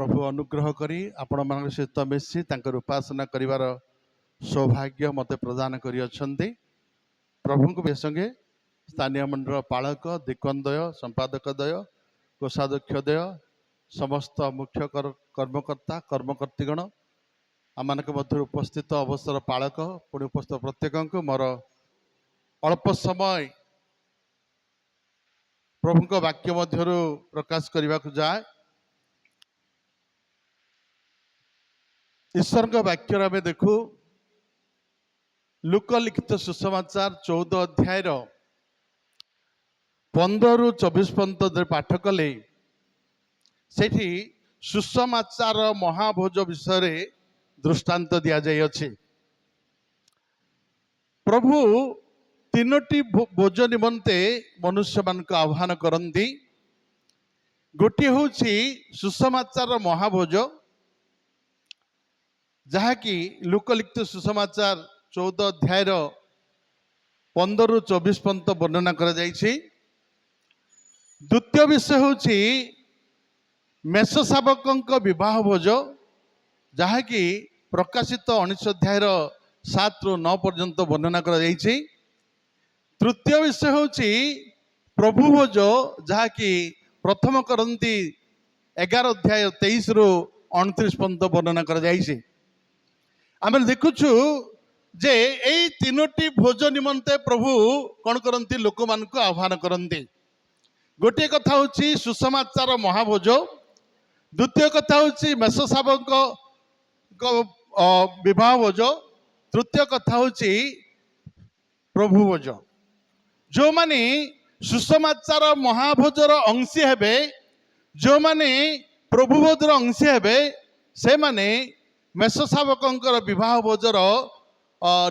प्रभु अनुग्रह करी आपण मान सहित मिशी उपासना करिवार सौभाग्य मते प्रदान करियछन्ति। प्रभु को संगे स्थानीय मंडल पालक दिक्वंदय संपादकद्वय कोषाध्यक्षद्वय समस्त मुख्य कर्मकर्ता कर्मकर्तीगण आम मध्य उपस्थित अवसर पालक पुणी उपस्थित प्रत्येक मोर अल्प समय प्रभु वाक्य मध्य प्रकाश करने को जाए। ईश्वर वाक्य आम देखू लोकलिखित सुसमाचार 14 अध्याय 15 ରୁ 24 पर्यंत पाठ कले सेठी सुसमाचार महाभोज विषय दृष्टांत दि जाइए। प्रभु तीनोटी भोज निमंते मनुष्य मान आह्वान करती। गोटे हूँ सुसमाचार महाभोज जहाँकि लोकलिखित सुसमाचार 14 अध्याय 15 ରୁ 24 पर्यंत वर्णना कर जाइछि। द्वितीय विषय हूँ मेष शावक विवाह भोज जहाँकि प्रकाशित 19 अध्याय 7 ରୁ 9 पर्यंत वर्णना कर जाइछि। तृतीय विषय हूँ प्रभु भोज जहाँकि प्रथम करंती 11 अध्याय 23 ରୁ 29 पर्यंत वर्णना कर जाइछि। आम देखुछु जे यही तीनोटी भोज निमंते प्रभु कौन करती लोक मान आह्वान करती। गोटे कथा हूँ सुसमाचार महाभोज, द्वितीय कथा हूँ मेष शावक विवाह भोज, तृतीय कथा हूँ प्रभु भोज। जो माने सुसमाचार महाभोजर अंशी हेबे, जो माने प्रभु भोजर अंशी हेबे, से माने मेष शावक विवाह भोजर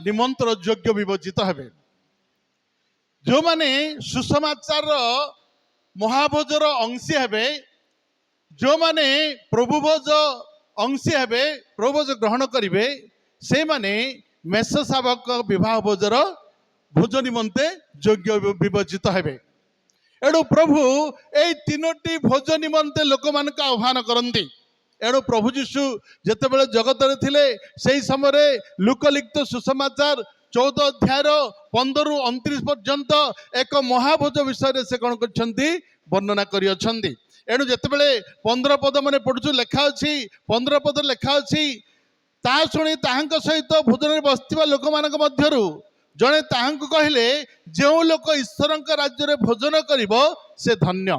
निमंत्रण योग्य विवेचित हेबे। जो माने सुसमाचार महाभोजर अंशी हेबे, जो माने प्रभु भोज अंशी हेबे, प्रभु भोज ग्रहण करिवे, से माने मेष शावक विवाह भोजर भोज निमंते योग्य विवेचित हेबे। एणु प्रभु ए तीनोटी भोज निमंते लोक मान आह्वान करती। एणु प्रभु जीशु जितेबाला जगत रे थिले सेही समय लोकलिखित सुसमाचार 14 अध्याय 15 ରୁ 29 पर्यंत एक महाभोज विषय से कौन कर वर्णना करियछन्ति। एणु जितेबाला 15 पद मैंने पढ़ुछु लेखा अच्छी 15 पद लेखा अच्छी ता शुणी ताहांक सहित भोजन बसथिबा लोक मानक मध्यरु जड़े ताहांक कहले जो लोक ईश्वर राज्य भोजन करिबो से धन्य।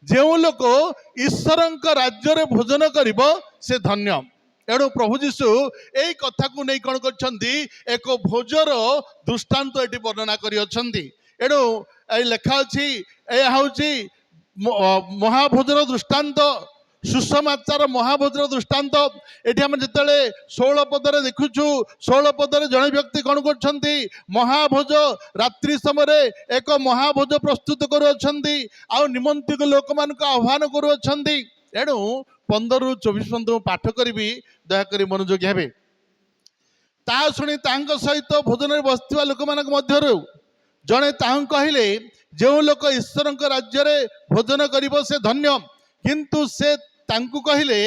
जो लोक ईश्वर राज्य भोजन करिबो से धन्य। एणु प्रभु जीशु यही कथा को नहीं कौन करछन्ति एक भोजर दृष्टांत एटी वर्णना करियछन्ति। एणु ए लेखा अछि ए हाउची महाभोजर दृष्टांत, सुसमाचार महाभोजर दृष्टांत। एठी हम जतले 16 पदरे देखुछु, 16 पदरे जणे व्यक्ति कौन करछन्ति महाभोज रात्रि समय एक महाभोज प्रस्तुत करुछन्ति आ निमंत्रित लोक मान आह्वान करुछन्ति। एणु 15 ରୁ 24 पर्यंत पाठ करी दयाकोरी मनोयोगी हेबे। ता शुणी तांक सहित भोजन बसथिबा लोक मान मध्यरु जड़े ताहं कहले जो लोक ईश्वर राज्य भोजन करिबो से धन्य। किंतु से तांकु कहले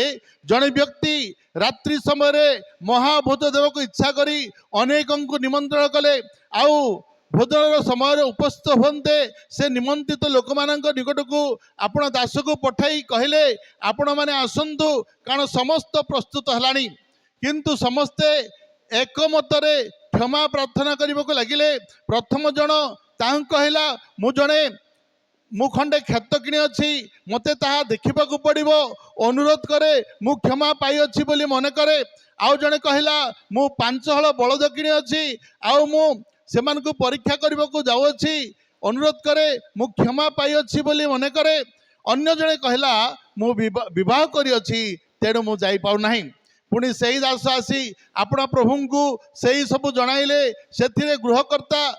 जड़े व्यक्ति रात्रि समय महाभोज देवक इच्छा करी अनेकंकु निमंत्रण कले आउ भोजन समय उपस्थित होते से निमंत्रित लोक मान निकट को आपण दास को पठाई कहले आपण माने आसंतु कारण समस्त प्रस्तुत हलानी। किंतु समस्ते एकमतरे क्षमा प्रार्थना करने को लगिले। प्रथम जन तां कहला मु जड़े मु खंडे क्षत किणी अच्छी मते ताहा देखा पड़ो अनुरोध करे मु क्षमा पाई अच्छी बोली मन करे। आउ जड़े कहला मु 5 हल बलद किणी अच्छी आउ मु सेमान को परीक्षा करने को जाऊँगी अनुरोध करे मु क्षमा पाई अच्छी बोली मन करे। अन्य जड़े कहला मु विवाह करी अच्छी तेणु मु जाई पाउ नाही। पुणी से दास आसी अपना प्रभु को सही सब जणाइले। से गृहकर्ता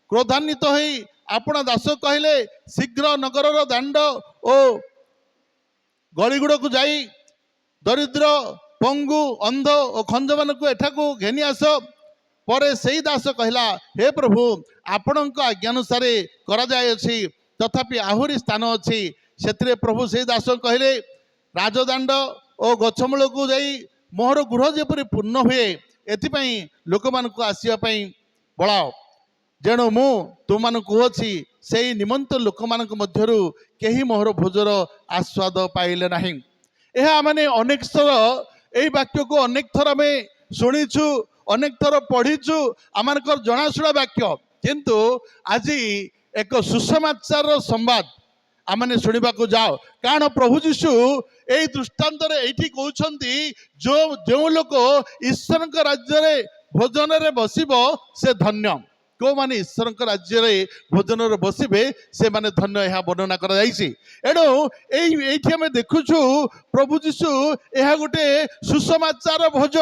क्रोधान्वित होई अपना दास कहले शीघ्र नगर दांड ओ गलीगुड़ को जाई दरिद्र पंगु अंध और खंज मान को एठाकू घेनी आस। परे से दास कहला हे प्रभु आपण आज्ञानुसार करा जायछि तथापि आहुरी स्थान अच्छी। से प्रभु से दास कहले राजदांड ଓ ଗଛମୂଳ को ଯାଇ मोहर गृह जेपरि पूर्ण हुए एथिपाई लोक मानक आसिया पई बळाओ जेणु मु तुम कहुछि से निमंत लोक मानक मध्यरु केही मोहर भोजर आस्वाद पाइले नाही। यह माने अनेक थर एही वाक्य को अनेक थर आमे शुणीछु अनेक थर पढ़ीछु आमानकर जनाशुणा वाक्य किंतु आज एक सुसमाचार संवाद आमने शुणा जाओ कारण प्रभु जीशु यही दृष्टांत ये कहते जो जो लोक ईश्वर राज्य भोजन रे बसिब से धन्य को माने ईश्वर राज्य भोजन रे बसिबे से माने धन्य यह वर्णना कर एणु ये देखुछु प्रभु जीशु यह गोटे सुसमाचार भोज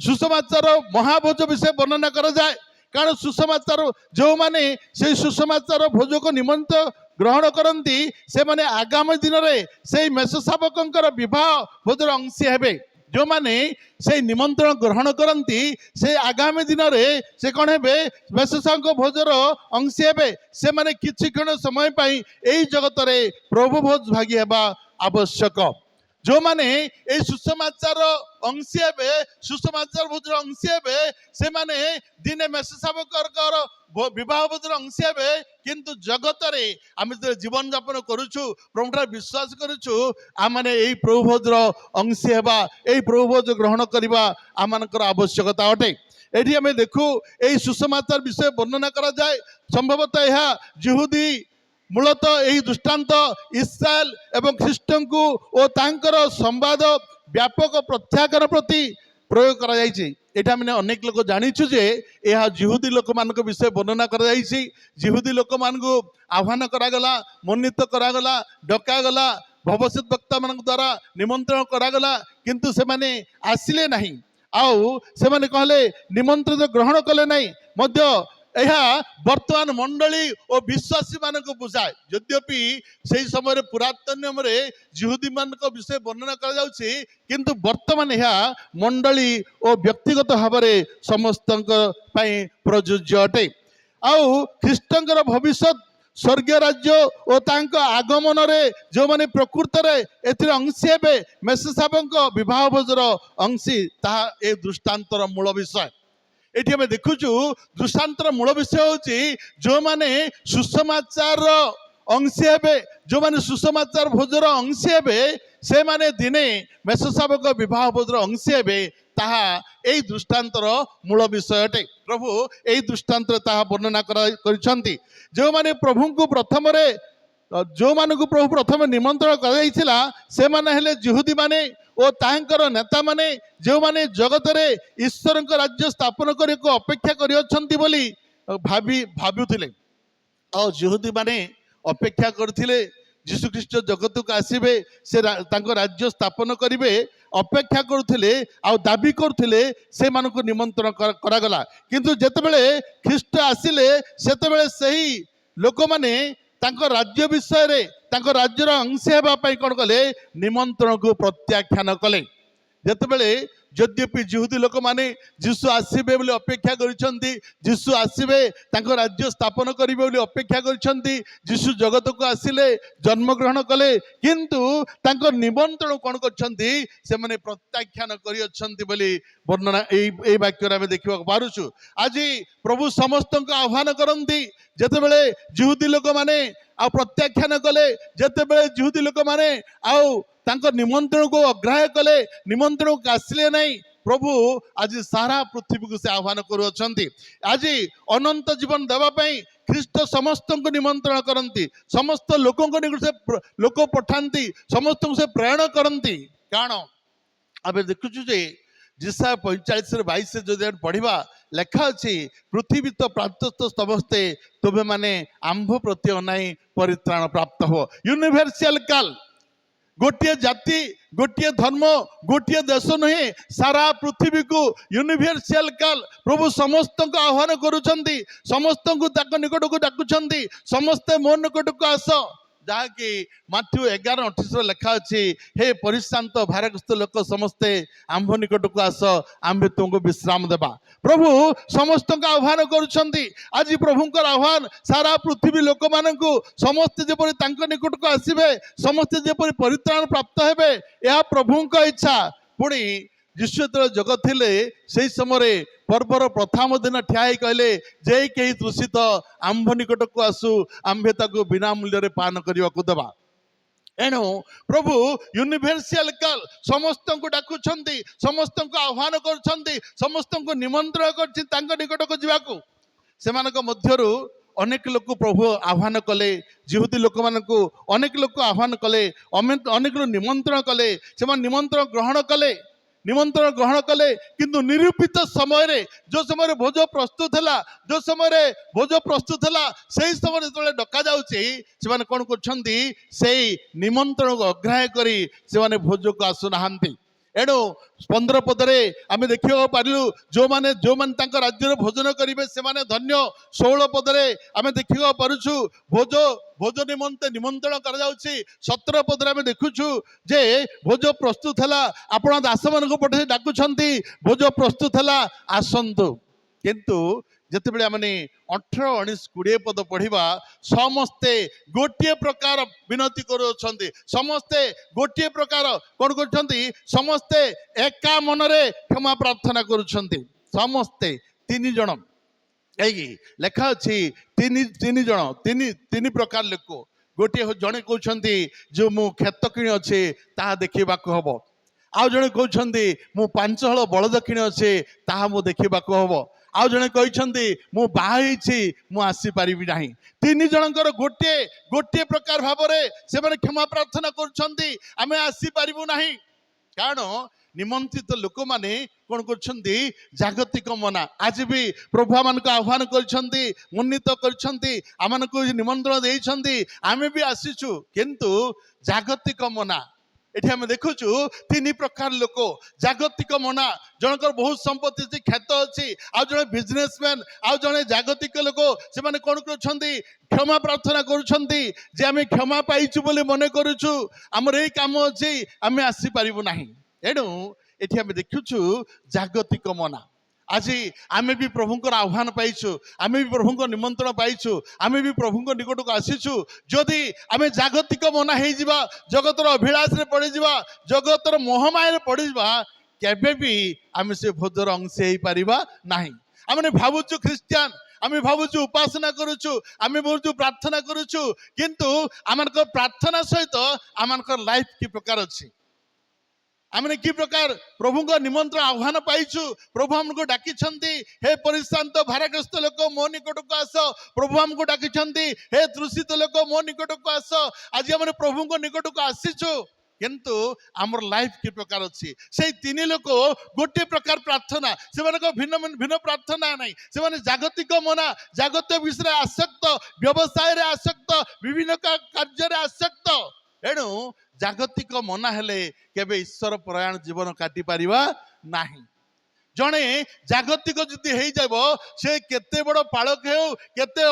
सुसमाचार महाभोज विषय वर्णना कर जाए कारण सुसमाचार जो माने से सुसमाचार भोज को निमंत ग्रहण करती से माने आगामी दिन में से मेषशावकर विवाह भोजर अंशी हेबे जो माने से निमंत्रण ग्रहण करती से आगामी दिन में से कौन हेबे मेषशावक भोजर अंशी हेबे से माने किछि क्षण समय पाई एही जगत रे प्रभु भोज भागी हेबा आवश्यक जो माने ए सुसमाचार अंशी हेबे सुसमाचार भोजर अंशी हेबे से माने दिने मेषशावकर विवाह भोजर अंशी हेबे किंतु जगत रे आम जीवन यापन करुछु प्रभुठार विश्वास करुछु आमने एही प्रभु भोजर अंशी हेबा एही प्रभु भोज ग्रहण करबा आमानकर आवश्यकता अटे। एठी आमे देखु एही सुसमाचार विषय वर्णना करा जाए संभवतः यह जिहुदी मूलतः यही दृष्टांत इस्राएल एवं ख्रीष्टन को और तांकर संवाद व्यापक प्रत्याख्यान प्रति प्रयोग करा जायछि। एटा मैंने अनेक लोक जानिछु जे यह जिहुदी लोक मानक विषय वर्णना करा जायछि जिहुदी लोक मान को आह्वान करागला मन्नित करागला डकागला भविष्यत वक्ता मान द्वारा निमंत्रण करागला किंतु से माने आसिले नहीं आउ से माने कहले निमंत्रण ग्रहण कले नहीं मध्य यह वर्तमान मंडली और विश्वासी मान को बुझाए यद्यपि से समय पुरातन नियम जिहुदी मान विषय वर्णना किंतु वर्तमान यह मंडली और व्यक्तिगत भाव में समस्त प्रযোज्य अटे। आउ ख्रीष्टंकर भविष्य स्वर्गीय राज्य और तांको आगमन रे जो माने प्रकृत रे एथिरे अंशी हेबे मेषशावक विवाह भोजर अंशी ताहा ए दृष्टांतर मूल विषय। एठी हमें देखुचु दृष्टांतर मूल विषय होची जो माने सुसमाचार अंशी हेबे जो माने सुसमाचार भोजर अंशी हेबे से माने दिने मेषशावक विवाह भोजर अंशी हेबे ताहा एई दृष्टांतर मूल विषय अटे। प्रभु एई दृष्टांतर ताहा वर्णना करिसंती जो माने प्रभु को प्रथम रे जो मानक प्रभु प्रथम निमंत्रण कराइथिला से माने हेले जिहुदी माने और तांकर नेता माने जो माने जगत रे ईश्वर राज्य स्थापन करे को अपेक्षा करि अछंती बोली भाबुथिले और जिहुदी माने अपेक्षा करथिले यीशु ख्रीष्ट जगत को आसीबे से तांको राज्य स्थापन करिवे अपेक्षा करुथिले आ दाबी करुथिले से मानको निमंत्रण करागला किंतु जेतेबेले ख्रीष्ट आसिले सेतेबेले सही लोक माने तांको राज्य विषय रे तांको राज्यर अंश हेबा पई कोन कले निमंत्रण को प्रत्याख्यान कले जेतेबेले यद्यपि जिहुदी लोक माने जीशु आसीबे बोली अपेक्षा करिसंती जीशु आसीबे तांको राज्य स्थापन करिवे बोली अपेक्षा करिसंती जीशु जगत को आसिले जन्म ग्रहण कले किंतु तांको निमंत्रण कोन करछंती से माने प्रत्याख्यान करि अछंती बोली वर्णना एई वाक्य रे देखिबा पारुछु। आज प्रभु समस्त को आह्वान करंती जेतेबेले जिहुदी लोक माने आ प्रत्याख्यान कले जेतेबेले जिहुदी लोक माने आउ तांको निमंत्रण को अग्राह्य कले निमंत्रण को आसिले नहीं प्रभु आज सारा पृथ्वी को से आह्वान करुछंती। आज अनंत जीवन देवा पई ख्रीष्ट समस्त को निमंत्रण करंती समस्त लोकों को निकट लोक पठांती समस्त को से प्रेरणा करंती कारण आबे देखुछु जे जिसा 45-22 जो पढ़ा लेखा अच्छी पृथ्वी तो प्राप्त समस्ते तुम्हें माने आंभ प्रति अनाई परित्राण प्राप्त हो यूनिवर्सल काल गोटे जाति गोटे धर्म गोटे देश नुहे सारा पृथ्वी को यूनिवर्सल काल प्रभु समस्त को आह्वान करुछंती समस्त को निकट को डाकुछंती समस्ते मो निकट को आस ଯାହାକି ମାଥ୍ୟୁ 11:28 ଲେଖା ଅଛି, ହେ ପରିଶ୍ରାନ୍ତ ଭାରଗ୍ରସ୍ତ ଲୋକ ସମସ୍ତେ ଆମ୍ଭ ନିକଟକୁ ଆସ, ଆମ୍ଭେ ତୁମକୁ ବିଶ୍ରାମ ଦେବା। ପ୍ରଭୁ ସମସ୍ତଙ୍କୁ ଆହ୍ୱାନ କରୁଛନ୍ତି। ଆଜି ପ୍ରଭୁଙ୍କର ଆହ୍ୱାନ ସାରା ପୃଥିବୀ ଲୋକମାନଙ୍କୁ ସମସ୍ତେ ଯେପରି ତାଙ୍କ ନିକଟକୁ ଆସିବେ, ସମସ୍ତେ ଯେପରି ପରିତ୍ରାଣ ପ୍ରାପ୍ତ ହେବେ, ଏହା ପ୍ରଭୁଙ୍କ ଇଚ୍ଛା। ପୁଣି ଯୀଶୁ ଯେତେବେଳେ ଜଗତ ଥିଲେ ସେହି ସମୟରେ ପର୍ବର ପ୍ରଥମ ଦିନ ଠିଆ ହେଇ କହିଲେ, ଯେ କେହି ତୃଷିତ ଆମ୍ଭ ନିକଟକୁ ଆସୁ, ଆମ୍ଭେ ତାକୁ ବିନା ମୂଲ୍ୟରେ ପାନ କରିବାକୁ ଦେବା। ଏଣୁ ପ୍ରଭୁ ୟୁନିଭର୍ସାଲ କଲ୍ ସମସ୍ତଙ୍କୁ ଡାକୁଛନ୍ତି, ସମସ୍ତଙ୍କୁ ଆହ୍ୱାନ କରୁଛନ୍ତି, ସମସ୍ତଙ୍କୁ ନିମନ୍ତ୍ରଣ କରୁଛି ତାଙ୍କ ନିକଟକୁ ଯିବାକୁ। ସେମାନଙ୍କ ମଧ୍ୟରୁ ଅନେକ ଲୋକ ପ୍ରଭୁ ଆହ୍ୱାନ କଲେ, ଯିହୁଦୀ ଲୋକମାନଙ୍କୁ ଅନେକ ଲୋକ ଆହ୍ୱାନ କଲେ, ଅନେକ ଲୋକ ନିମନ୍ତ୍ରଣ କଲେ, ସେମାନେ ନିମନ୍ତ୍ରଣ ଗ୍ରହଣ କଲେ, କିନ୍ତୁ ନିରୂପିତ ସମୟରେ ଯୋଉ ସମୟରେ ଭୋଜ ପ୍ରସ୍ତୁତ ହେଲା, ସେଇ ସମୟରେ ଯେତେବେଳେ ଡକା ଯାଉଛି, ସେମାନେ କଣ କରୁଛନ୍ତି, ସେଇ ନିମନ୍ତ୍ରଣକୁ ଅଗ୍ରାହ୍ୟ କରି ସେମାନେ ଭୋଜକୁ ଆସୁନାହାନ୍ତି। ଏଣୁ 15 ପଦରେ ଆମେ ଦେଖିବାକୁ ପାରିଲୁ, ଯୋଉମାନେ ତାଙ୍କ ରାଜ୍ୟରେ ଭୋଜନ କରିବେ ସେମାନେ ଧନ୍ୟ। 16 ପଦରେ ଆମେ ଦେଖିବାକୁ ପାରୁଛୁ ଭୋଜ ନିମନ୍ତେ ନିମନ୍ତ୍ରଣ କରାଯାଉଛି। 17 ପଦରେ ଆମେ ଦେଖୁଛୁ ଯେ ଭୋଜ ପ୍ରସ୍ତୁତ ହେଲା, ଆପଣ ଦାସମାନଙ୍କୁ ପଠାଇ ଡାକୁଛନ୍ତି, ଭୋଜ ପ୍ରସ୍ତୁତ ହେଲା, ଆସନ୍ତୁ। କିନ୍ତୁ ଯେତେବେଳେ ଆମେ 18, 19, 20 ପଦ ପଢିବା, ସମସ୍ତେ ଗୋଟିଏ ପ୍ରକାର ବିନତି କରୁଛନ୍ତି, ସମସ୍ତେ ଗୋଟିଏ ପ୍ରକାର କଣ କରୁଛନ୍ତି, ସମସ୍ତେ ଏକା ମନରେ କ୍ଷମା ପ୍ରାର୍ଥନା କରୁଛନ୍ତି। ସମସ୍ତେ 3 ଜଣ, ଏଇ ଲେଖା ଅଛି ତିନି ପ୍ରକାର ଲୋକ। ଗୋଟିଏ ଜଣେ କହୁଛନ୍ତି ଯେ ମୁଁ କ୍ଷେତ କିଣି ଅଛି ତାହା ଦେଖିବାକୁ ହବ। ଆଉ ଜଣେ କହୁଛନ୍ତି ମୁଁ 5 ହଳ ବଳଦ କିଣି ଅଛି ତାହା ମୁଁ ଦେଖିବାକୁ ହବ। ଆଉ ଜଣେ କହିଛନ୍ତି ମୁଁ ବାହା ହେଇଛି ମୁଁ ଆସିପାରିବି ନାହିଁ। 3 ଜଣଙ୍କର ଗୋଟିଏ ପ୍ରକାର ଭାବରେ ସେମାନେ କ୍ଷମା ପ୍ରାର୍ଥନା କରୁଛନ୍ତି, ଆମେ ଆସିପାରିବୁ ନାହିଁ। କାରଣ ନିମନ୍ତ୍ରିତ ଲୋକମାନେ କଣ କରୁଛନ୍ତି, ଜାଗତିକ ମନା। ଆଜି ବି ପ୍ରଭୁ ଆମମାନଙ୍କୁ ଆହ୍ୱାନ କରିଛନ୍ତି, ଉନ୍ନୀତ କରିଛନ୍ତି, ଆମମାନଙ୍କୁ ନିମନ୍ତ୍ରଣ ଦେଇଛନ୍ତି, ଆମେ ବି ଆସିଛୁ, କିନ୍ତୁ ଜାଗତିକ ମନା। ଏଠି ଆମେ ଦେଖୁଛୁ 3 ପ୍ରକାର ଲୋକ, ଜାଗତିକ ମନା। ଜଣଙ୍କର ବହୁତ ସମ୍ପତ୍ତି ଅଛି, କ୍ଷେତ ଅଛି, ଆଉ ଜଣେ ବିଜନେସମ୍ୟାନ, ଆଉ ଜଣେ ଜାଗତିକ ଲୋକ। ସେମାନେ କଣ କରୁଛନ୍ତି, କ୍ଷମା ପ୍ରାର୍ଥନା କରୁଛନ୍ତି ଯେ ଆମେ କ୍ଷମା ପାଇଛୁ ବୋଲି ମନେ କରୁଛୁ, ଆମର ଏଇ କାମ ଅଛି, ଆମେ ଆସିପାରିବୁ ନାହିଁ। ଏଣୁ ଏଠି ଆମେ ଦେଖୁଛୁ ଜାଗତିକ ମନା। ଆଜି ଆମେ ବି ପ୍ରଭୁଙ୍କର ଆହ୍ୱାନ ପାଇଛୁ, ଆମେ ବି ପ୍ରଭୁଙ୍କ ନିମନ୍ତ୍ରଣ ପାଇଛୁ, ଆମେ ବି ପ୍ରଭୁଙ୍କ ନିକଟକୁ ଆସିଛୁ। ଯଦି ଆମେ ଜାଗତିକ ମନା ହେଇଯିବା, ଜଗତର ଅଭିଳାଷରେ ପଡ଼ିଯିବା, ଜଗତର ମୋହମାୟାରେ ପଡ଼ିଯିବା, କେବେ ବି ଆମେ ସେ ଭୋଜର ଅଂଶ ହେଇପାରିବା ନାହିଁ। ଆମେ ଭାବୁଛୁ ଖ୍ରୀଷ୍ଟିଆନ, ଆମେ ଭାବୁଛୁ ଉପାସନା କରୁଛୁ, ଆମେ ଭାବୁଛୁ ପ୍ରାର୍ଥନା କରୁଛୁ, କିନ୍ତୁ ଆମମାନଙ୍କ ପ୍ରାର୍ଥନା ସହିତ ଆମଙ୍କର ଲାଇଫ କି ପ୍ରକାର ଅଛି, ଆମେ କି ପ୍ରକାର ପ୍ରଭୁଙ୍କ ନିମନ୍ତ୍ରଣ ଆହ୍ୱାନ ପାଇଛୁ। ପ୍ରଭୁ ଆମକୁ ଡାକିଛନ୍ତି, ହେ ପରିଶ୍ରାନ୍ତ ଭାରଗ୍ରସ୍ତ ଲୋକ ମୋ ନିକଟକୁ ଆସ। ପ୍ରଭୁ ଆମକୁ ଡାକିଛନ୍ତି, ହେ ତୃଷିତ ଲୋକ ମୋ ନିକଟକୁ ଆସ। ଆଜି ଆମେ ପ୍ରଭୁଙ୍କ ନିକଟକୁ ଆସିଛୁ, କିନ୍ତୁ ଆମର ଲାଇଫ କି ପ୍ରକାର ଅଛି। ସେଇ 3 ଲୋକ ଗୋଟିଏ ପ୍ରକାର ପ୍ରାର୍ଥନା, ସେମାନଙ୍କ ଭିନ୍ନ ପ୍ରାର୍ଥନା ନାହିଁ। ସେମାନେ ଜାଗତିକ ମନା, ଜାଗତିକ ବିଷୟରେ ଆସକ୍ତ, ବ୍ୟବସାୟରେ ଆସକ୍ତ, ବିଭିନ୍ନ କାର୍ଯ୍ୟରେ ଆସକ୍ତ। ଏଣୁ ଜାଗତିକ ମନା ହେଲେ କେବେ ଈଶ୍ୱର ପରାୟଣ ଜୀବନ କାଟି ପାରିବା ନାହିଁ। ଜଣେ ଜାଗତିକ ଯଦି ହେଇযাব, ସେ କେତେ ବଡ଼ ପାଳକ ହେଉ, କେତେ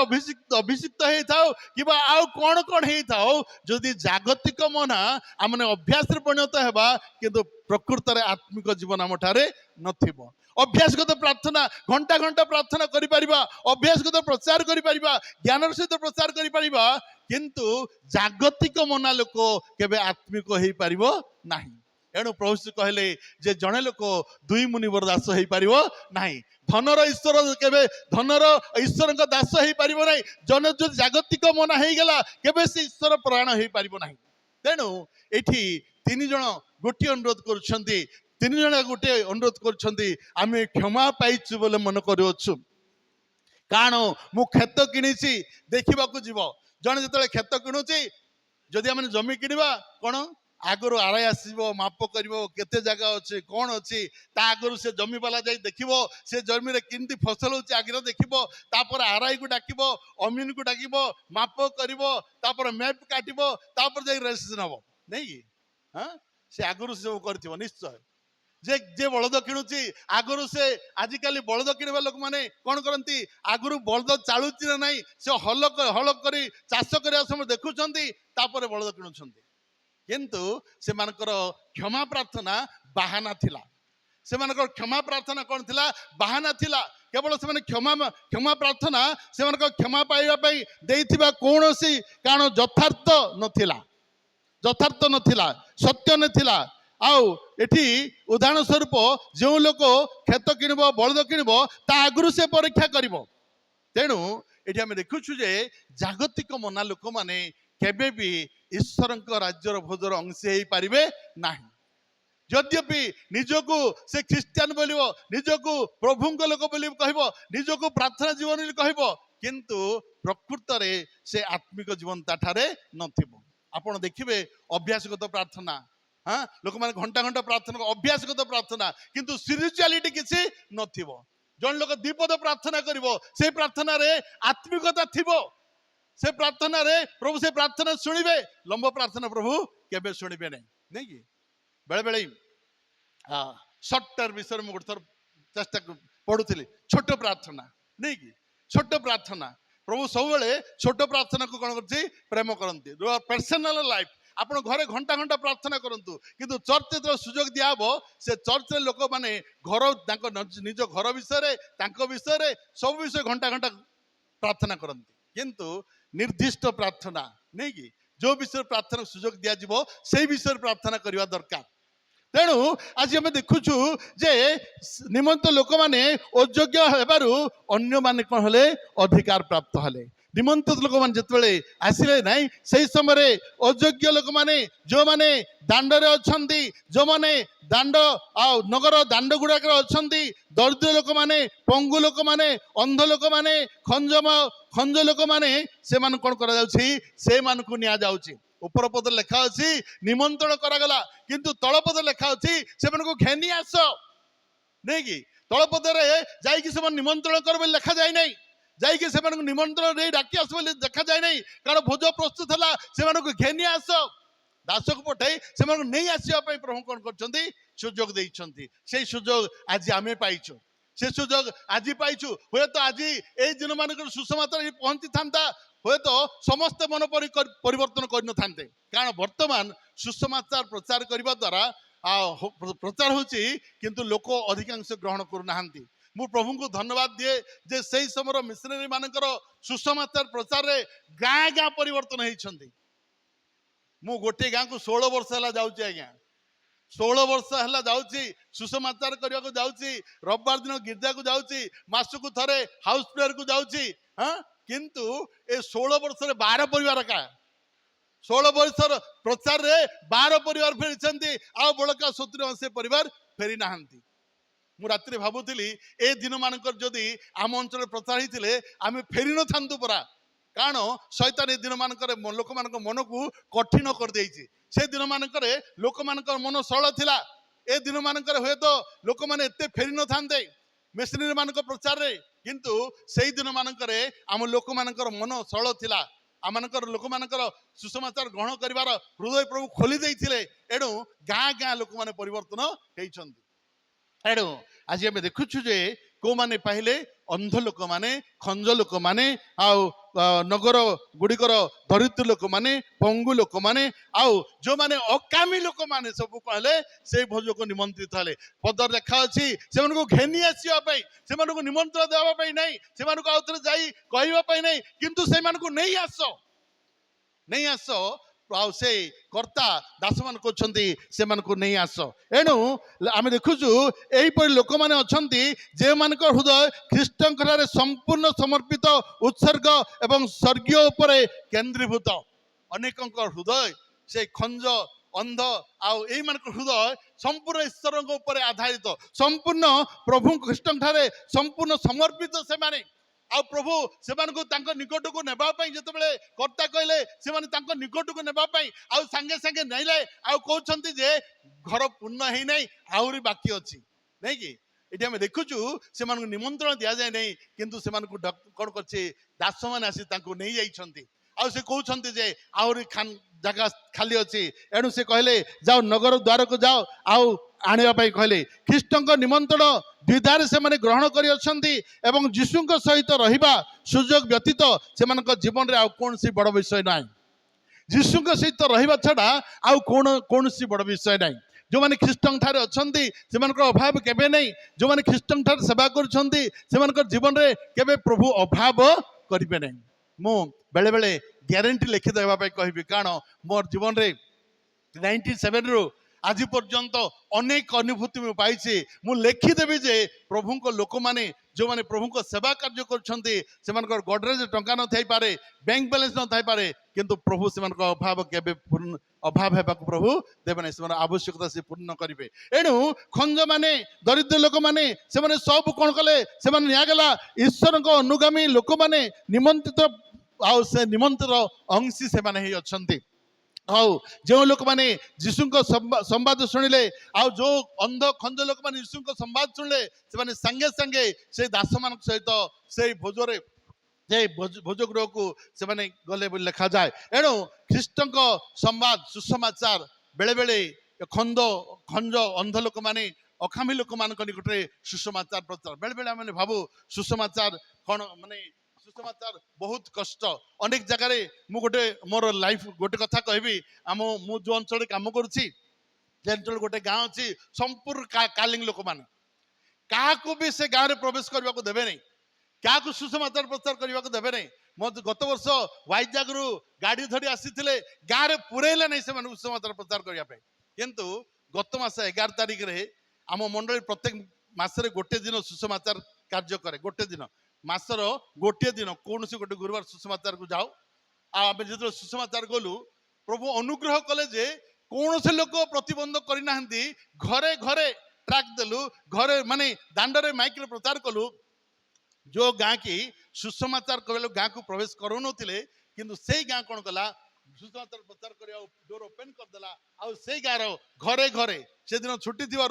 ଅଭିଷିକ୍ତ ହେଇଥାଉ, କିମ୍ବା ଆଉ କଣ ହେଇଥାଉ, ଯଦି ଜାଗତିକ ମନା ଆମେ ଅଭ୍ୟାସରେ ପରିଣତ ହେବା, କିନ୍ତୁ ପ୍ରକୃତରେ ଆତ୍ମିକ ଜୀବନ ଆମ ଠାରେ ନଥିବ। ଅଭ୍ୟାସଗତ ପ୍ରାର୍ଥନା, ଘଣ୍ଟା ପ୍ରାର୍ଥନା କରିପାରିବା, ଅଭ୍ୟାସଗତ ପ୍ରଚାର କରିପାରିବା, ଜ୍ଞାନର ସହିତ ପ୍ରଚାର କରିପାରିବା, କିନ୍ତୁ ଜାଗତିକ ମନା ଲୋକ କେବେ ଆତ୍ମିକ ହେଇପାରିବ ନାହିଁ। ଏଣୁ ପ୍ରଭୁ କହିଲେ ଯେ ଜଣେ ଲୋକ 2 ମୁନିବର ଦାସ ହେଇପାରିବ ନାହିଁ। ଧନର ଈଶ୍ୱରଙ୍କ ଦାସ ହେଇପାରିବ ନାହିଁ। ଜଣେ ଯଦି ଜାଗତିକ ମନା ହେଇଗଲା, କେବେ ସେ ଈଶ୍ୱର ପରାୟଣ ହେଇପାରିବ ନାହିଁ। ତେଣୁ ଏଠି 3 ଜଣ ଗୋଟିଏ ଅନୁରୋଧ କରୁଛନ୍ତି, ଆମେ କ୍ଷମା ପାଇଛୁ ବୋଲି ମନେ କରୁଅଛୁ। କାରଣ ମୁଁ କ୍ଷେତ କିଣିଛି, ଦେଖିବାକୁ ଯିବ। ଜଣେ ଯେତେବେଳେ କ୍ଷେତ କିଣୁଛି, ଯଦି ଆମେ ଜମି କିଣିବା, କଣ ଆଗରୁ ଆରାଇ ଆସିବ, ମାପ କରିବ, କେତେ ଜାଗା ଅଛି, କଣ ଅଛି, ତା ଆଗରୁ ସେ ଜମିବାଲା ଯାଇ ଦେଖିବ, ସେ ଜମିରେ କେମିତି ଫସଲ ହଉଛି ଆଗରେ ଦେଖିବ, ତାପରେ ଆରାଇକୁ ଡାକିବ, ଅମିନକୁ ଡାକିବ, ମାପ କରିବ, ତାପରେ ମ୍ୟାପ କାଟିବ, ତାପରେ ଯାଇ ରେଜିଷ୍ଟ୍ରେସନ ହବ, ନାଇଁ କି? ସେ ଆଗରୁ ସବୁ କରିଥିବ ନିଶ୍ଚୟ। जे जे बलद किणुची आगु से आजिकाली बलद किणवा लोक मैंने कौन करती आगु बलद चालुची ना नहीं से हल हल कर चाष करने समय देखुंट तापर बलद किणुंट किंतु से क्षमा प्रार्थना बाहाना थिला से क्षमा प्रार्थना कौन थिला बाहाना थिला केवल से क्षमा क्षमा प्रार्थना से क्षमा पाइबापी देइथिबा कौनसी कारण यथार्थ नथिला यथार्थ नथिला सत्य नथिला आउ एठी उदाहरण स्वरूप जो लोक क्षेत्र किणब बलद किणब ता आगु से परीक्षा करिवो तेणु एठी आमे देखुछु जे जागतिक मना लोक माने केबे भी ईश्वर राज्यर भोजर अंशी हो पारे ना यद्यपि निजको से ख्रीस्टियान बोलिबो निजको प्रभु लोक बोली कहबो निजको प्रार्थना जीवन कहबो किंतु प्रकृत रे से आत्मिक जीवन ताठारे नथिबो आपण देखिबे अभ्यासगत प्रार्थना हाँ लोक मैंने घंटा घंटा प्रार्थना अभ्यासगत प्रार्थना किंतु स्पिरिचुआलिटी किसी नथिबो जन लोक द्विपद प्रार्थना करिवो से प्रार्थना रे आत्मिकता थिबो से प्रार्थना रे प्रभु से प्रार्थना शुणिबे लंब प्रार्थना प्रभु केबे शुणिबे नहीं कि बेले बेले सर्ट टर विषय में गोटे थर चेष्टा पढ़ुली छोट प्रार्थना नहीं कि छोट प्रार्थना प्रभु सब छोट प्रार्थना को कौन कर प्रेम करती पर्सनल लाइफ आपण घरे घंटा घंटा प्रार्थना करंतु किंतु चर्च जो सुजोग दिया हबो से चर्च रे लोक माने घर निज घर विषय सब विषय घंटा घंटा प्रार्थना करंती किंतु निर्दिष्ट प्रार्थना नहीं कि जो विषय प्रार्थना सुजोग दिया जिवो से विषय प्रार्थना करवा दरकार तेणु आज आम देखुचु जे निमंत लोक मैंने अयोग्य हेबारु अन्य माने कौन हले अधिकार प्राप्त हले निमंत्रित लोक मैंने जिते आसिले नाई से समय अयोग्य लोक मैंने जो मैंने दांडरे अच्छी जो मैंने दांड आ नगर दांड गुड़ाक अच्छा दरिद्र लोक मैंने पंगु लोक मैंने अंध लोक मैंने खंज लोक मैंने से कौन कर निया जाउछि ऊपर पद लेखा अच्छी निमंत्रण करागला किंतु तल पद लेखा अच्छी से घेनी आस नहीं कि तल पदरे जा निमंत्रण कर लेखा जाए नहीं जाइए से निमंत्रण नहीं डाकी आस देखा जाए नहीं कारण भोज प्रस्तुत है से घेनी आस दास को पठाई से नहीं आसवाई प्रभु कौन कर सुजोग देइछंती से सुजोग आज आम पाइछु से सुजोग आज पाइछु हे तो आज ए दिन मान सुसमाचार पहुंची था हे तो समस्त मन परिवर्तन कर कारण वर्तमान सुसमाचार प्रचार करने द्वारा प्रचार होची किंतु लोक अधिकांश ग्रहण करूना मु प्रभु को धन्यवाद दिए जे सही समय मिशनरी मानकर सुसमाचार प्रचार रे गाँ गाँ परिवर्तन होती मु गोटे गाँ को 16 वर्ष है जाऊँगी आज्ञा 16 वर्ष है जाऊँगी सुसमाचार करने को जाऊँगी रविवार दिन गिरजा को जाऊँगी मासकु थरे हाउस प्रेयर को जाऊँगी हाँ किंतु ए 16 वर्ष 12 परिवार का 16 वर्ष प्रचार रे 12 परिवार फेरी आ बड़का 70 परिवार फेरी ना मु रात्रि भावुली ए दिन मानकर जदि आम अंचल प्रचार होते आम फेरी न था परा कारण शैतान ए दिन मानक लोक मान मन को कठिन कर देइछि से दिन मानक लोक मान मन सरल थिला ए दिन मानक हे तो लोक मैंने एते फेरी न था मिशनरी मान प्रचार रे किंतु से दिन मानक आम लोक मान मन सरल थिला आम लोक मान सुसमाचार ग्रहण कर हृदय प्रभु खोली देइथिले एणु गाँ गाँ लोक मैंने परिवर्तन होइछन्ति एणु आज आम देखुछु जे को माने पाइले अंध लोक माने खंज लोक माने आउ नगर गुड़िकर दरिद्र लोक माने पंगु लोक माने आउ जो माने अकामी लोक माने सब कहले से भोज को निमंत्रित हले पदर देखा अच्छी से घेनी आसवाई से निमंत्रण देवाई नहीं से आउ थे जाई कहवाई नहीं किंतु से नहीं आस नहीं आस से कर्ता दास मान कहते से नहीं आस एणु आम देखुचु यहीपर लोक मैंने अच्छा जे मान हृदय ख्रीष्ट संपूर्ण समर्पित उत्सर्ग एवं स्वर्गीय उपर केन्द्रीभूत अनेक हृदय से खंज अंध आउ यही मान हृदय संपूर्ण ईश्वर उपर आधारित संपूर्ण प्रभु ख्रीष्ट संपूर्ण समर्पित से माने आ प्रभु से निकट को नेबाई जो कर्ता कहले से निकट को नेबाई आउ सांगे सांगे नईले आउ कहते जे घर पूर्ण है नहीं आहरी बाकी अच्छी नहीं कि ये आम देखुचु से निमंत्रण दि जाए नहीं किंतु से कौन कर दास मैंने आसी नहीं जाइछन्ति आउ से कहते जे आहरी जगह खाली अच्छी एणु से कहले जाओ नगर द्वार को जाओ आउ आनिबा पई कहले ख्रीष्टଙ୍କ निमंत्रण द्विधारे से माने ग्रहण करि अछंती एवं यीशुଙ୍କ सहित रहिबा सुयोग व्यतीत सेमानक जीवन रे आ कोनसी बड़ विषय नाही यीशुଙ୍କ सहित रहिबा छडा आ कोनसी बड़ विषय नाही जो माने ख्रीष्टଙ୍କ ठारे अछंती सेमानक अभाव केबे नाही जो माने ख्रीष्टଙ୍କ ठारे सेवा करछंती सेमानक जीवन रे केबे प्रभु अभाव करिबे नाही मु बेले बेले ग्यारंटी लिखि देबा पई कहबी कारण मोर जीवन रे 97 रु आज पर्यंत अनेक अनुभूति में पाई मु लिखिदेवी जे प्रभु को लोक माने जो माने प्रभु को सेवा कार्य कर गडरेज टंका न थाई पारे बैंक बैलेंस न थाई पारे किंतु प्रभु से अभाव केबे पूर्ण अभाव हेबा प्रभु देबने से आवश्यकता से पूर्ण करिवे एणु खंज माने दरिद्र लोक माने से माने सब कोन कले से माने नियागला ईश्वर को अनुगामी लोक माने निमंत्रित आ से निमंत्रित अंशी से माने ही अछंती आउ जो लोक माने यीशु को संवाद शुणिले आउ जो अंध खंज लोक माने यीशु को संवाद शुणिले से माने संगे संगे से दास मान सहित से भोजरे जे भोजगृह को से माने गले बोली लिखा जाए एणु ख्रीष्ट को संवाद सुसमाचार बेले बेले खंद खंज अंध लोक माने अखामी लोक मान निकटरे सुसमाचार प्रचार बेले बेले माने भाबू सुसमाचार कौन माने सुसमाचार बहुत कष्ट अनेक जगह मु गोटे मोर लाइफ गोटे कथा कहबी आम मु जो अंचल काम करुछि अंचल गोटे गाँव अच्छी संपूर्ण कालिंग लोक मैंने क्या भी से गाँव में प्रवेश करने को देवे नहीं क्या सुसमाचार प्रचार करने को देवे नहीं मत गत वर्ष वाइजाग रु गाड़ी धरी आसी गाँव में पुरेले नहीं से सुसमाचार प्रचार करने किंतु गत मास 11 तारिख रे आम मंडली प्रत्येक मासरे गोटे दिन सुसमाचार कार्य करे गोटे दिन मासर गोटे दिन कौन सी गोटे गुरुवार सुसमाचार को जाओ आम जो सुसमाचार गलु प्रभु अनुग्रह कले जे कौन से लोक प्रतिबंध करना घरे घरे ट्राक देलु घरे माने दांडरे माइक रे प्रचार कलु जो गाँ की सुसमाचार कहले गाँ को प्रवेश करू नथिले किंतु से गाँ कौन कला सुसमाचार प्रचार कर डोर ओपन करदेला आ से गाँव घरे घरे से दिन छुट्टी थी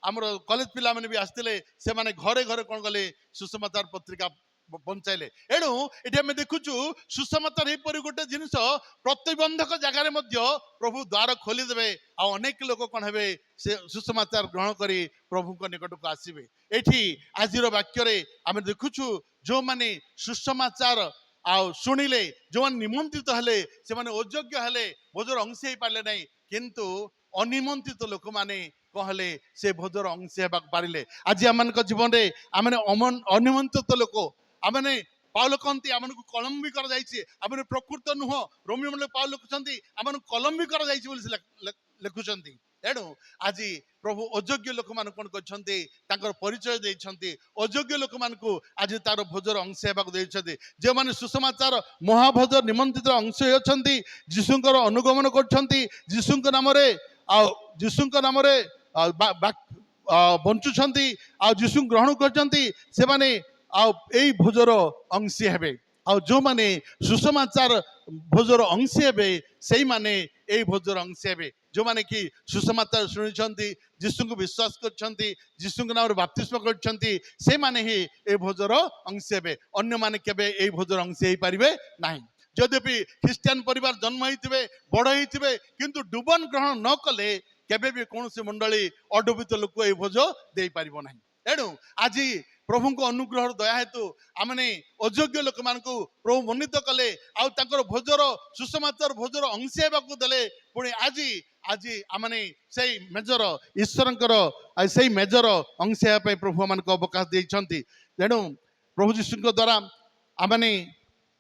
आमर कॉलेज पिला माने भी आसते से माने घरे घरे कौन कले सुसमाचार पत्रिका बंचाइले एणु ये आम देखुचु सुसमाचार यहपरि गोटे जिनस प्रतिबंधक जगार प्रभु द्वार खोलीदेवे अनेक लोक कौन हे से सुसमाचार ग्रहण करी प्रभु निकट को आसवे ये आज वाक्य आम देखुचु जो माने सुसमाचार आउ शुणिले जो मैंने निमंत्रित हेले से माने अयोग्य हेले भोजर अंशी हो पारे ना किंतु अनिमंत्रित लोक माने कहले से भोजर अंशी होगा पारे आज आम जीवन में आम अनिमंत्रित लोक आमने पाउल कहती आम कलम भी कर आम प्रकृत नुह रोमियो मंडल पाउल लिखुंट आम कलम भी कर लिखुंट एणु आज प्रभु अयोग्य लोक मान कौन कर परिचय देते अयोग्य लोक मान आज तार भोजर अंश होगा जो मैंने सुसमाचार महाभोज निमंत्रित अंश होती जीशुंकर अनुगमन कर नाम नाम बंचुंट जीशु ग्रहण कर भोजर अंशी हे आ जो माने सुसमाचार भोजर अंशी हे से माने भोजर अंशी हे जो माने कि सुसमाचार शुणी जीशु को विश्वास कर नाम बाप्तिस्म कर माने ही ए भोजर अंशी हे अन्य माने केबे ए भोजर अंशी हो पारे ना यद्यपि ख्रीस्टियान परिवार जन्म होते बड़ होते किंतु डुबन ग्रहण न कले केबे भी कौन से मंडली अडुबित लोक ए भोज दे पार ना एणु आज प्रभु को अनुग्रह दया हेतु आमने अयोग्य लोक मान प्रभु मनित कले आर भोजर सुसमाचार भोजर अंशी होगा देले पुणी आज आज आमने से मेजर ईश्वर से मेजर अंशी होगापी प्रभु मान अवकाश देते तेणु प्रभु जीशु द्वारा आमने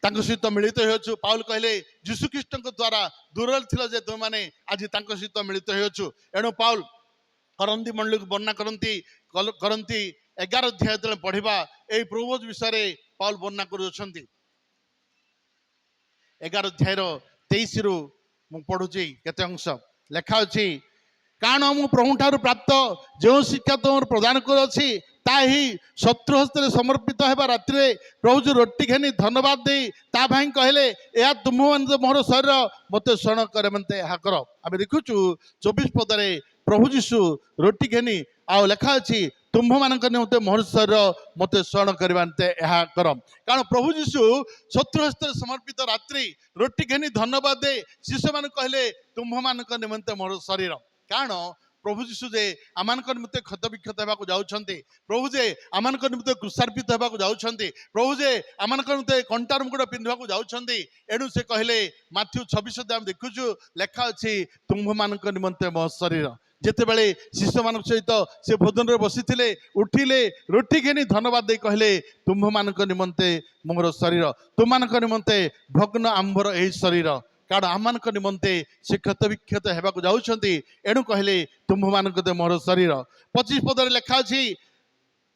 सहित मिलित हो पाउल कहले जीशुख्रीष्ट द्वारा दूर थी तुम मैंने आज सहित मिलित हो एणु पाउल करंती मंडली को वर्णना करती 11 अध्याय जो पढ़ा यही प्रभु विषय में पाउल वर्णना कर 11 अध्याय 23 रु पढ़ुची केते अंश लेखा अच्छी कारण मु प्रभु ठार प्राप्त जो शिक्षा तुम प्रदान कर शत्रु हस्त समर्पित होगा रात्रि प्रभु जो रोटी घेनी धन्यवाद दे भाई कहले या तुम मान मोर शरीर मत स्मरण करे मनते कर आम देखुचु 24 पदरे प्रभु जीशु रोटी घेनी आ लेखा अच्छी तुम्भ मान निमंते मोर शरीर मत स्मरण करते कर कारण प्रभु जीशु शत्रु हस्त समर्पित रात्रि रोटी घेनी धन्यवाद दे शिष्य मान कहले तुम्भ मान निमंते मोर शरीर कारण प्रभु जीशु जे आमानक निमित्ते क्षत विक्षत हेबाकु जाउछन्ति प्रभु जे आमानक निमित्ते क्रुसार्पित हेबाकु जाउछन्ति प्रभु जे आमानक निमित्ते कंटार मुकुट पिन्धिबाकु जाउछन्ति एणु से कहले माथ्यू 26 अध्याय देखुछु लेखा अछि तुम मानक निमित्ते मो शरीर जेतेबेले शिष्य मान सहित से भोजन रे बसिथिले उठिले रोटी घेनी धन्यवाद दे कहले तुम मानक निमित्ते मोर शरीर तुम मानक निमित्ते भग्न आंबर एही शरीर कारण आमानक निमंते से क्षत विक्षत हेबाकु जाउछन्ति एणु कहले तुम मानक मोर शरीर 25 पदरे लेखा अछि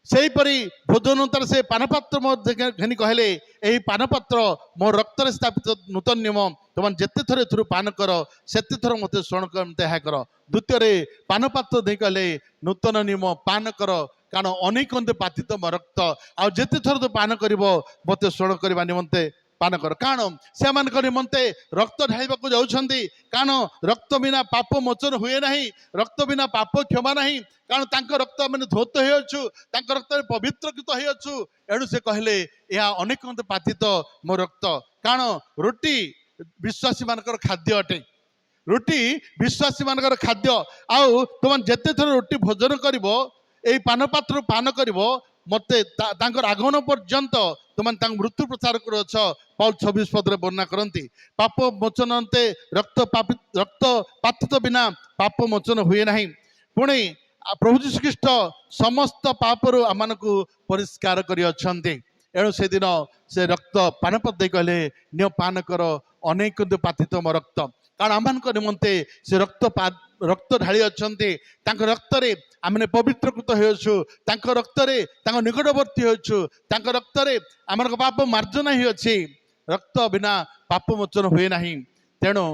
सेहीपरि भोजन तर से पानपात्र घेनी कहले यही पानपात्र मो रक्त स्थापित नूतन नियम तुम जेते थर एथुरु पान कर सेते थर मते स्मरण करते ଏହା कर द्वितीय पानपात्र दे कहले नूतन नियम पान कर कारण अनेक पातित मो रक्त आ जेते थर तो पान करिवो मते स्मरण करबा निमंते पान कर कारण से निमंते रक्त ढाइबाकू जाउछन्ति कारण रक्त बिना पाप मोचन हुए नहीं रक्त बिना पाप क्षमा नहीं कारण तांको रक्त मैंने धौत होछु तांको रक्त पवित्रकृत होछु एणु से कहले या अनेक पातित मो रक्त कारण रोटी विश्वासी मानकर खाद्य अटे रोटी विश्वासी मानकर खाद्य आउ तुम जेते थर रोटी भोजन करिवो एई पानपात्र पान करिवो मते तांकर आगमन पर्यंत तुम मृत्यु प्रचार करछ पौल 26 पदरे वर्णना करती पाप मोचन अंते रक्त पातित बिना पाप मोचन हुए नहीं पुणी प्रभु जीशु ख्रीष्ट समस्त पापरु आमनकु परिष्कार करि अछन्ति एणु से दिन से रक्त पानपद कहले निय पान कर अनेक पातित मो रक्त कारण आमनक निमंते से रक्त ढाली अछन्ति तांक रक्त रे आमने पवित्रकृत होछु तांक रक्त रे तांक निकटवर्ती होछु तांक रक्त रे आमनक पाप मार्जना ही अछि रक्त बिना पाप मोचन हुए नहीं तेणु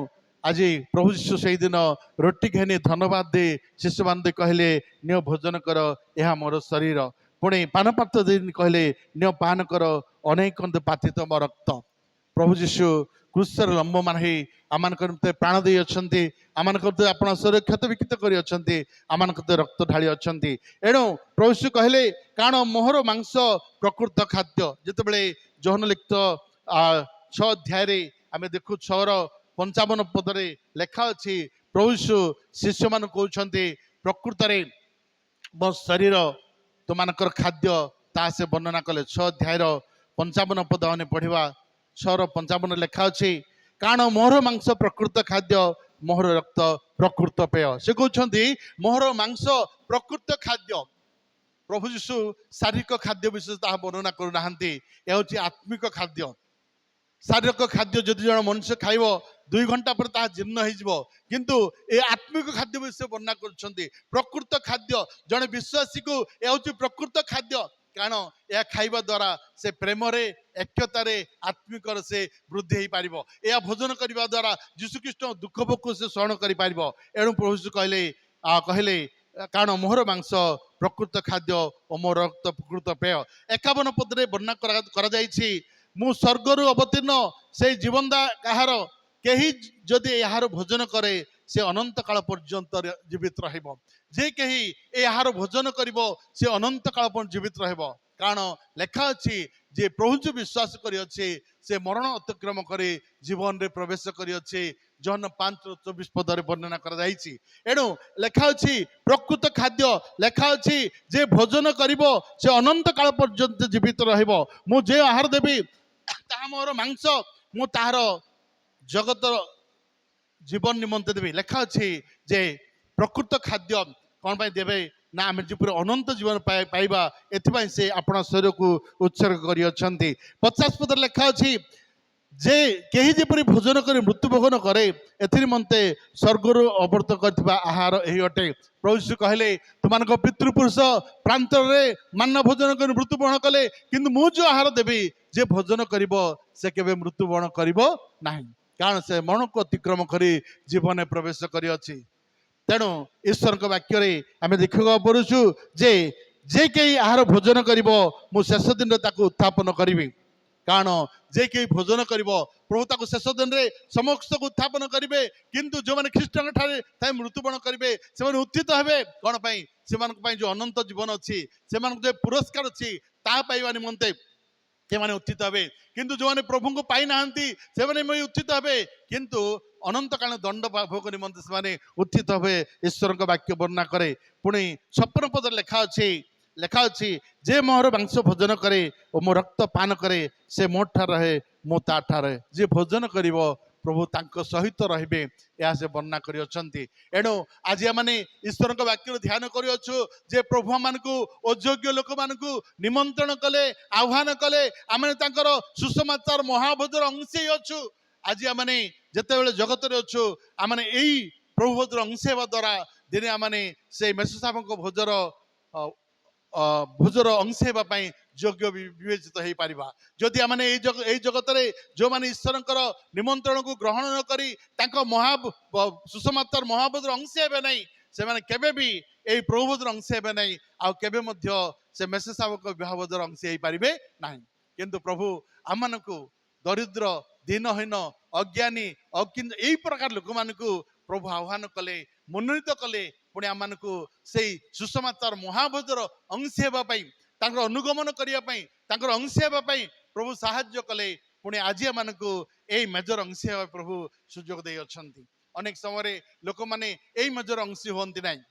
आज प्रभु जीशु से दिन रोटी घेनी धन्यवाद दे शिशु मान कहले निय भोजन कर यह मोर शरीर पुणी पानपात्र दिन कहले निय पान कर अनेक पातित मो रक्त प्रभु जीशु क्रूसर लंब मान आम प्राण दे अच्छे आम आपण शरीर क्षत विक्षत कर आम रक्त ढाली अच्छा एणु प्रभु जीशु कहले कारण मोहर मांस प्रकृत खाद्य जितेबले जौन लिखित 6 अध्याय आम देखु 6:55 पदरे लेखा अच्छी प्रभु यीशु शिष्य मान कहते प्रकृत में मो शरीर तुमकर खाद्य ता से वर्णना कले 6 अध्याय 55 पद मैंने पढ़ा 6:55 लेखा अच्छी कारण मोहर मांस प्रकृत खाद्य मोहर रक्त प्रकृत पेय से कहते मोहर मांस प्रकृत खाद्य प्रभु यीशु शारीरिक खाद्य विशेष ता वर्णना करना यह आत्मिक खाद्य शारीरिक खाद्य जदि जन मनुष्य खाइब 2 घंटा पर ता जीर्ण हो किंतु ए आत्मिक खाद्य विषय वर्णना कर प्रकृत खाद्य जड़े विश्वासी को यह प्रकृत खाद्य कारण यह खाइबा द्वारा से प्रेम रे ऐक्यता रे आत्मिक से वृद्धि हो पार यह भोजन करने द्वारा जीशुख्रीष्ट दुख भोग से सहन कर एणु प्रभु यीशु कहले कारण मोहर मांस प्रकृत खाद्य और मोर रक्त प्रकृत पेय 51 पदरे वर्णना करा मु स्वर्गर अवतीर्ण से जीवनदा कहार कहीं जदि यार भोजन करे से अनंत काल पर्यंत जीवित रहिबो जे कहीं यार भोजन करिवो से अनंत काल पर्यंत जीवित रहिबो कारण लेखा अछि जे प्रभु जो विश्वास करि अछि से मरण अतिक्रम करे जीवन रे प्रवेश करि अछि जॉन 5:24 पदरे वर्णना करा जायछि एणु लेखा अछि प्रकृत खाद्य लेखा अछि जे भोजन करिवो से अनंत काल पर्यंत जीवित रहिबो मु जे आहार देबी ताहा मोर मांस मु ताहार जगत जीवन निमंते देवी लेखा अच्छी जे प्रकृत खाद्य कौन पाई देवे ना आम पूरा अनंत जीवन पाइबा एथि से आपण शरीर को उत्सर्ग कर 50 पद लेखा अच्छी जे कहीं जपरी भोजन कर मृत्यु भोजन करे एमते स्वर्गर अवर्त कर आहार यही अटे प्रभु यीशु कहले तुम पितृपुरुष प्रांत मान भोजन कर मृत्यु बहन कले किंतु मु जो आहार देवी जे भोजन करिवो से केबे मृत्यु बहन करिवो नाही कारण से मन को अतिक्रम करी जीवन में प्रवेश करी अछि तेणु ईश्वर के वाक्य आम देखा पड़ुछु जे जे कहीं आहार भोजन करिवो मु शेष दिन रे ताको उत्थापन करिवि कारण जे कहीं भोजन करिवो प्रभु ताको शेष दिन रे समस्त को उत्थापन करिवे किंतु जो माने ख्रीष्टन ठारे ताई मृत्युवरण करिवे से माने उत्थित हेबे कोन पई से मान पई जो अनंत जीवन अछि से मान जो पुरस्कार अछि ता पाइबा निमंते ସେମାନେ ଉତ୍ଥିତ ହେବେ, କିନ୍ତୁ ଯେଉଁମାନେ ପ୍ରଭୁଙ୍କୁ ପାଇନାହାନ୍ତି ସେମାନେ ଉତ୍ଥିତ ହେବେ, କିନ୍ତୁ ଅନନ୍ତକାଳ ଦଣ୍ଡ ଭୋଗ ନିମନ୍ତେ ସେମାନେ ଉତ୍ଥିତ ହେବେ। ଈଶ୍ୱରଙ୍କ ବାକ୍ୟ ବର୍ଣ୍ଣନା କରେ। ପୁଣି 56 ପଦରେ ଲେଖା ଅଛି ଯେ ମୋର ମାଂସ ଭୋଜନ କରେ ଓ ମୋ ରକ୍ତ ପାନ କରେ ସେ ମୋ ଠାରେ ରହେ, ମୁଁ ତା ଠାରେ। ଯିଏ ଭୋଜନ କରିବ ପ୍ରଭୁ ତାଙ୍କ ସହିତ ରହିବେ, ଏହା ସେ ବର୍ଣ୍ଣନା କରିଅଛନ୍ତି। ଏଣୁ ଆଜି ଆମେ ଈଶ୍ୱରଙ୍କ ବାକ୍ୟର ଧ୍ୟାନ କରିଅଛୁ ଯେ ପ୍ରଭୁ ଆମମାନଙ୍କୁ ଅଯୋଗ୍ୟ ଲୋକମାନଙ୍କୁ ନିମନ୍ତ୍ରଣ କଲେ, ଆହ୍ୱାନ କଲେ, ଆମେ ତାଙ୍କର ସୁସମାଚାର ମହାଭୋଜର ଅଂଶୀ ଅଛୁ। ଆଜି ଆମେ ଯେତେବେଳେ ଜଗତରେ ଅଛୁ, ଆମେ ଏଇ ପ୍ରଭୁ ଭୋଜର ଅଂଶୀ ହେବା ଦ୍ୱାରା ଦିନେ ଆମେ ସେଇ ମେଷଶାବଙ୍କ ଭୋଜର ଅଂଶ ହେବା ପାଇଁ ଯୋଗ୍ୟ ବିବେଚିତ ହେଇପାରିବା। ଯଦି ଆମେ ଏଇ ଜଗତରେ ଯେଉଁମାନେ ଈଶ୍ୱରଙ୍କର ନିମନ୍ତ୍ରଣକୁ ଗ୍ରହଣ ନ କରି ତାଙ୍କ ସୁସମାଚାର ମହାଭୋଜର ଅଂଶ ହେବେ ନାହିଁ, ସେମାନେ କେବେ ବି ଏଇ ପ୍ରଭୁଭୋଜର ଅଂଶ ହେବେ ନାହିଁ, ଆଉ କେବେ ମଧ୍ୟ ସେ ମେଷଶାବକ ବିବାହଭୋଜର ଅଂଶ ହେଇପାରିବେ ନାହିଁ। କିନ୍ତୁ ପ୍ରଭୁ ଆମମାନଙ୍କୁ ଦରିଦ୍ର, ଦିନହୀନ, ଅଜ୍ଞାନୀ, ଏଇ ପ୍ରକାର ଲୋକମାନଙ୍କୁ ପ୍ରଭୁ ଆହ୍ୱାନ କଲେ, ମନୋନୀତ କଲେ। ପୁଣି ଆମମାନଙ୍କୁ ସେଇ ସୁସମାଚାର ମହାଭୋଜର ଅଂଶ ହେବା ପାଇଁ, ତାଙ୍କର ଅନୁଗମନ କରିବା ପାଇଁ, ତାଙ୍କର ଅଂଶ ହେବା ପାଇଁ ପ୍ରଭୁ ସାହାଯ୍ୟ କଲେ। ପୁଣି ଆଜି ଆମମାନଙ୍କୁ ଏଇ ମେଜର ଅଂଶ ହେବା ପ୍ରଭୁ ସୁଯୋଗ ଦେଇ ଅଛନ୍ତି। ଅନେକ ସମୟରେ ଲୋକମାନେ ଏଇ ମେଜର ଅଂଶୀ ହୁଅନ୍ତି ନାହିଁ।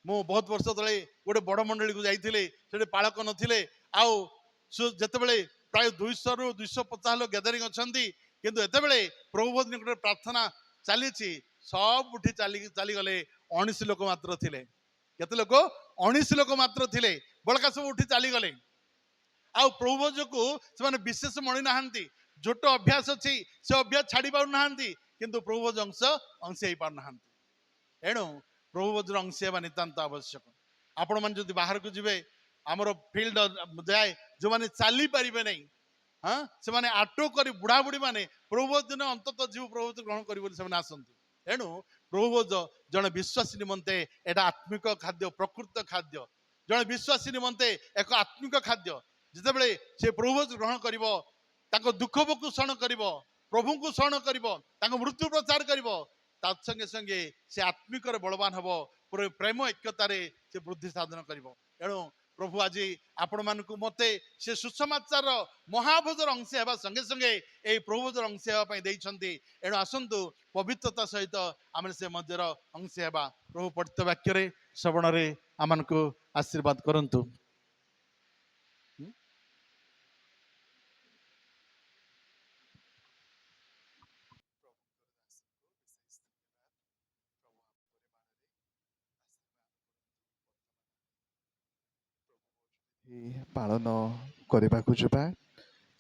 ମୁଁ ବହୁତ ବର୍ଷ ତଳେ ଗୋଟେ ବଡ଼ ମଣ୍ଡଳୀକୁ ଯାଇଥିଲି, ସେଠି ପାଳକ ନଥିଲେ। ଆଉ ଯେତେବେଳେ ପ୍ରାୟ 200ରୁ 250 ଲୋକ ଗ୍ୟାଦରିଂ ଅଛନ୍ତି, କିନ୍ତୁ ଏତେବେଳେ ପ୍ରଭୁ ନିକଟରେ ପ୍ରାର୍ଥନା ଚାଲିଛି, ସବୁଠି ଚାଲିଗଲେ 19 ଲୋକ ମାତ୍ର ଥିଲେ। କେତେ ଲୋକ? 19 ଲୋକ ମାତ୍ର ଥିଲେ। ବଳକା ସବୁ ଉଠି ଚାଲିଗଲେ। ଆଉ ପ୍ରଭୁ ଭୋଜକୁ ସେମାନେ ବିଶେଷ ମଣି ନାହାନ୍ତି। ଝୋଟ ଅଭ୍ୟାସ ଅଛି, ସେ ଅଭ୍ୟାସ ଛାଡି ପାରୁନାହାନ୍ତି, କିନ୍ତୁ ପ୍ରଭୁ ଭୋଜ ଅଂଶ ହେଇପାରୁନାହାନ୍ତି। ଏଣୁ ପ୍ରଭୁ ଭୋଜର ଅଂଶ ହେବା ନିତାନ୍ତ ଆବଶ୍ୟକ। ଆପଣମାନେ ଯଦି ବାହାରକୁ ଯିବେ, ଆମର ଫିଲ୍ଡ ଯାଏ, ଯେଉଁମାନେ ଚାଲି ପାରିବେ ନାହିଁ, ସେମାନେ ଆଟୋ କରି ବୁଢ଼ାବୁଢ଼ୀ ମାନେ ପ୍ରଭୁ ଭୋଜ ଦିନ ଅନ୍ତତଃ ଯିବୁ ପ୍ରଭୁ ଭୋଜ ଗ୍ରହଣ କରିବୁ ବୋଲି ସେମାନେ ଆସନ୍ତି। ଏଣୁ ପ୍ରଭୁ ଭୋଜ ଜଣେ ବିଶ୍ୱାସୀ ନିମନ୍ତେ ଏଇଟା ଆତ୍ମିକ ଖାଦ୍ୟ, ପ୍ରକୃତ ଖାଦ୍ୟ। ଜଣେ ବିଶ୍ୱାସୀ ନିମନ୍ତେ ଏକ ଆତ୍ମିକ ଖାଦ୍ୟ। ଯେତେବେଳେ ସେ ପ୍ରଭୁ ଭୋଜ ଗ୍ରହଣ କରିବ, ତାଙ୍କ ଦୁଃଖକୁ ଶରଣ କରିବ, ପ୍ରଭୁଙ୍କୁ ଶରଣ କରିବ, ତାଙ୍କ ମୃତ୍ୟୁ ପ୍ରଚାର କରିବ, ତା ସଙ୍ଗେ ସଙ୍ଗେ ସେ ଆତ୍ମିକରେ ବଳବାନ ହବ, ପ୍ରେମ ଐକ୍ୟତାରେ ସେ ବୃଦ୍ଧି ସାଧନ କରିବ। ଏଣୁ ପ୍ରଭୁ ଆଜି ଆପଣମାନଙ୍କୁ ମତେ ସେ ସୁସମାଚାର ମହାଭୋଜର ଅଂଶ ହେବା ସଙ୍ଗେ ସଙ୍ଗେ ଏଇ ପ୍ରଭୁଭୋଜର ଅଂଶ ହେବା ପାଇଁ ଦେଇଛନ୍ତି। ଏଣୁ ଆସନ୍ତୁ ପବିତ୍ରତା ସହିତ ଆମେ ସେ ମଧ୍ୟର ଅଂଶ ହେବା। ପ୍ରଭୁ ପଠିତ ବାକ୍ୟରେ ଶ୍ରବଣରେ ଆମମାନଙ୍କୁ ଆଶୀର୍ବାଦ କରନ୍ତୁ। ପାଳନ କରିବାକୁ ଯିବା।